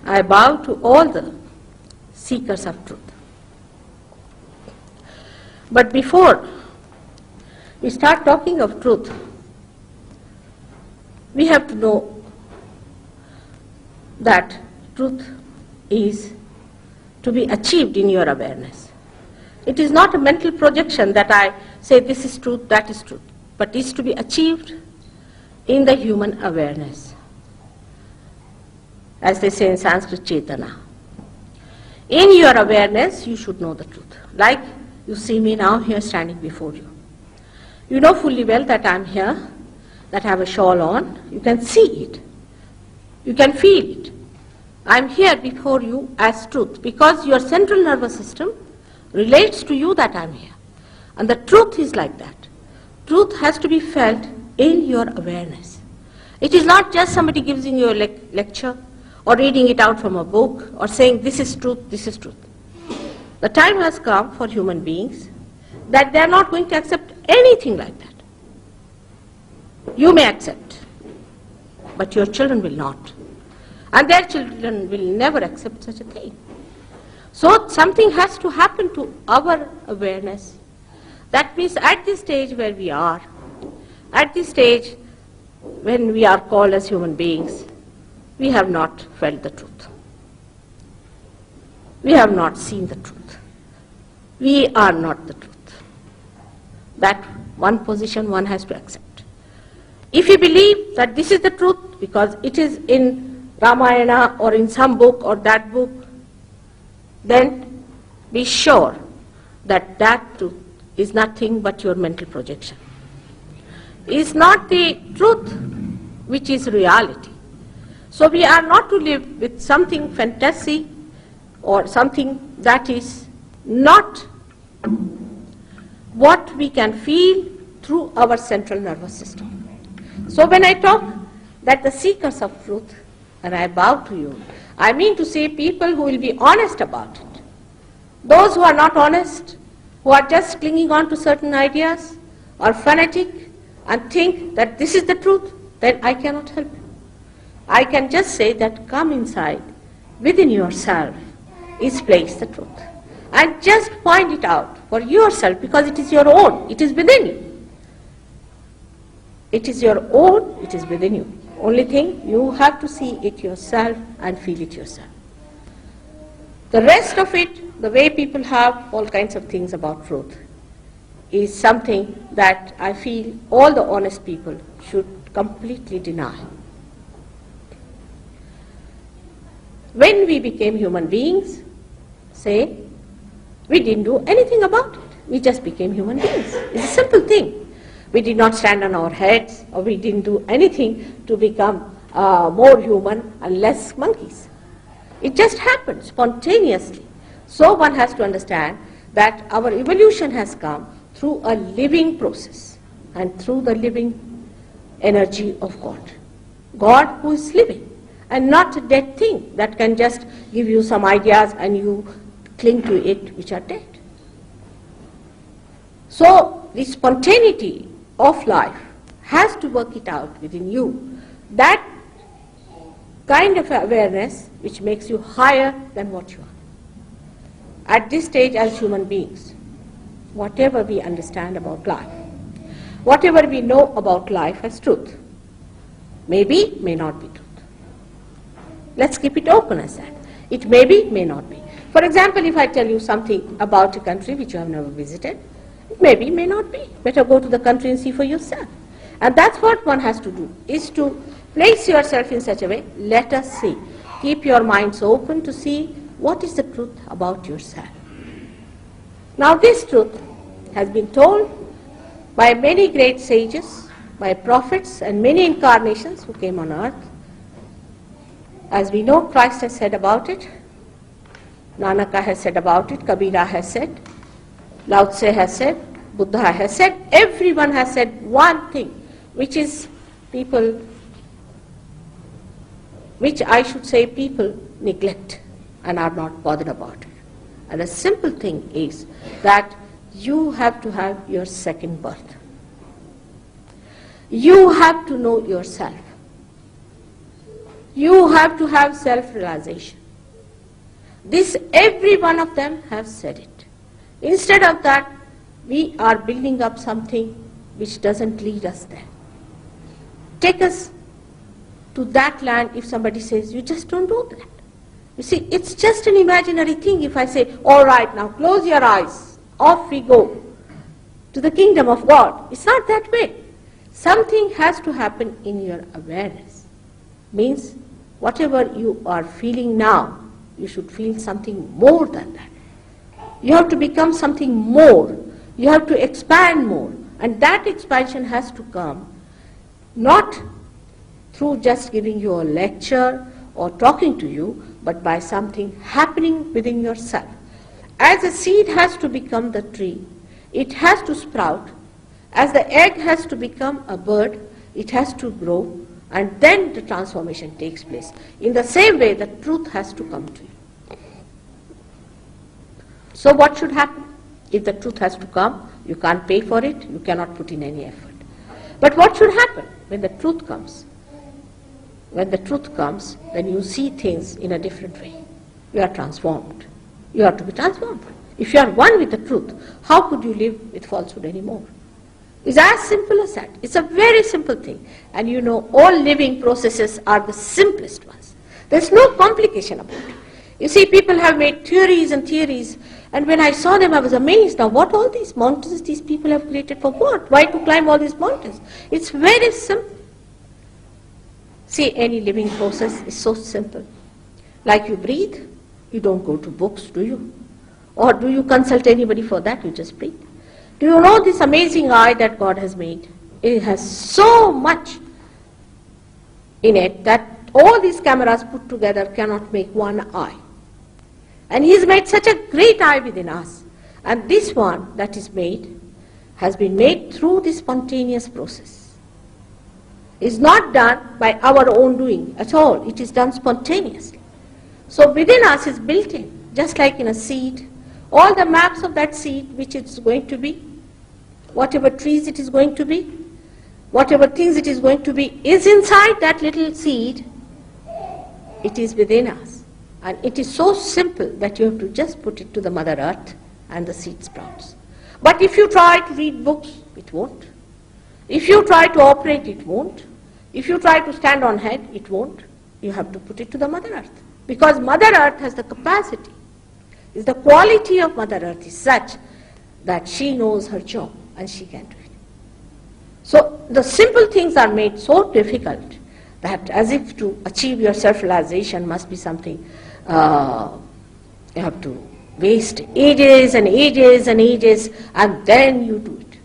I bow to all the seekers of truth. But before we start talking of truth, we have to know that truth is to be achieved in your awareness. It is not a mental projection that I say this is truth, that is truth, but is to be achieved in the human awareness. As they say in Sanskrit, Chetana. In your awareness, you should know the truth. Like you see me now here standing before you. You know fully well that I am here, that I have a shawl on. You can see it. You can feel it. I am here before you as truth because your central nervous system relates to you that I am here. And the truth is like that. Truth has to be felt in your awareness. It is not just somebody giving you a lecture or reading it out from a book or saying this is truth, this is truth. The time has come for human beings that they are not going to accept anything like that. You may accept, but your children will not. And their children will never accept such a thing. So something has to happen to our awareness. That means at this stage where we are, at this stage when we are called as human beings, we have not felt the truth. We have not seen the truth. We are not the truth. That one position one has to accept. If you believe that this is the truth because it is in Ramayana or in some book or that book, then be sure that that truth is nothing but your mental projection. It is not the truth which is reality. So we are not to live with something fantasy or something that is not what we can feel through our central nervous system. So when I talk that the seekers of truth, and I bow to you, I mean to say people who will be honest about it. Those who are not honest, who are just clinging on to certain ideas, or fanatic, and think that this is the truth, then I cannot help you. I can just say that come inside, within yourself is placed the truth. And just point it out for yourself because it is your own, it is within you. It is your own, it is within you. Only thing, you have to see it yourself and feel it yourself. The rest of it, the way people have all kinds of things about truth, is something that I feel all the honest people should completely deny. When we became human beings, say, we didn't do anything about it. We just became human beings. It's a simple thing. We did not stand on our heads, or we didn't do anything to become more human and less monkeys. It just happened spontaneously. So one has to understand that our evolution has come through a living process and through the living energy of God. God who is living and not a dead thing that can just give you some ideas and you cling to it which are dead. So the spontaneity of life has to work it out within you. That kind of awareness which makes you higher than what you are. At this stage as human beings, whatever we understand about life, whatever we know about life as truth, maybe, may not be truth. Let's keep it open as that. It may be, may not be. For example, if I tell you something about a country which you have never visited, it may be, may not be. Better go to the country and see for yourself. And that's what one has to do, is to place yourself in such a way, let us see. Keep your minds open to see what is the truth about yourself. Now this truth has been told by many great sages, by prophets and many incarnations who came on earth. As we know, Christ has said about it, Nanaka has said about it, Kabira has said, Lao Tse has said, Buddha has said, everyone has said one thing, which is people, which I should say people neglect and are not bothered about it. And the simple thing is that you have to have your second birth. You have to know yourself. You have to have self-realization. This, every one of them have said it. Instead of that, we are building up something which doesn't lead us there. Take us to that land if somebody says, you just don't do that. You see, it's just an imaginary thing if I say, all right, now close your eyes, off we go to the kingdom of God. It's not that way. Something has to happen in your awareness. Means whatever you are feeling now, you should feel something more than that. You have to become something more. You have to expand more. And that expansion has to come not through just giving you a lecture or talking to you, but by something happening within yourself. As a seed has to become the tree, it has to sprout. As the egg has to become a bird, it has to grow, and then the transformation takes place. In the same way, the truth has to come to you. So what should happen? If the truth has to come, you can't pay for it, you cannot put in any effort. But what should happen when the truth comes? When the truth comes, then you see things in a different way. You are transformed. You have to be transformed. If you are one with the truth, how could you live with falsehood anymore? It's as simple as that. It's a very simple thing. And you know, all living processes are the simplest ones. There's no complication about it. You see, people have made theories and theories, and when I saw them, I was amazed. Now, what all these mountains these people have created for what? Why to climb all these mountains? It's very simple. See, any living process is so simple. Like you breathe, you don't go to books, do you? Or do you consult anybody for that? You just breathe. Do you know this amazing eye that God has made? It has so much in it that all these cameras put together cannot make one eye. And He's made such a great eye within us. And this one that is made has been made through this spontaneous process. It's not done by our own doing at all. It is done spontaneously. So within us is built in, just like in a seed. All the maps of that seed, which it's going to be, whatever trees it is going to be, whatever things it is going to be, is inside that little seed. It is within us. And it is so simple that you have to just put it to the Mother Earth and the seed sprouts. But if you try to read books, it won't. If you try to operate, it won't. If you try to stand on head, it won't. You have to put it to the Mother Earth. Because Mother Earth has the capacity. The quality of Mother Earth is such that she knows her job and she can do it. So the simple things are made so difficult that as if to achieve your self-realization must be something you have to waste ages and ages and ages, and then you do it.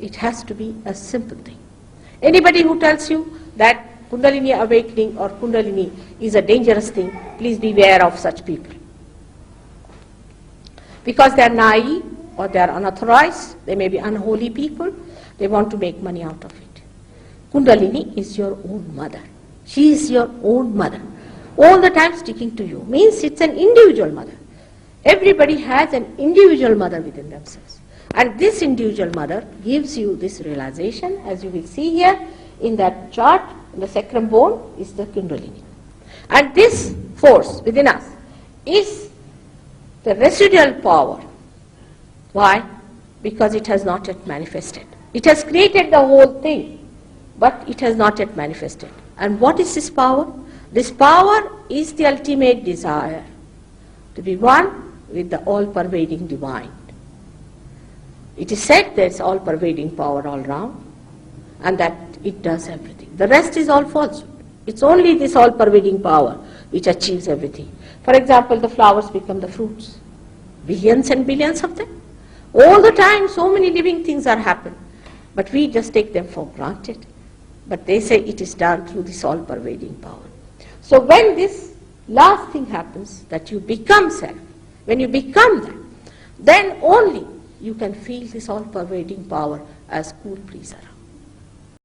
It has to be a simple thing. Anybody who tells you that Kundalini awakening or Kundalini is a dangerous thing, please beware of such people. Because they are naive or they are unauthorized, they may be unholy people, they want to make money out of it. Kundalini is your own mother. She is your own mother. All the time sticking to you. Means it's an individual mother. Everybody has an individual mother within themselves. And this individual mother gives you this realization, as you will see here in that chart, in the sacrum bone is the Kundalini. And this force within us is the residual power. Why? Because it has not yet manifested. It has created the whole thing, but it has not yet manifested. And what is this power? This power is the ultimate desire to be one with the all-pervading divine. It is said there is all-pervading power all round, and that it does everything. The rest is all falsehood. It's only this all-pervading power which achieves everything. For example, the flowers become the fruits. Billions and billions of them. All the time, so many living things are happening. But we just take them for granted. But they say it is done through this all-pervading power. So when this last thing happens, that you become self, when you become that, then only you can feel this all-pervading power as cool breeze around.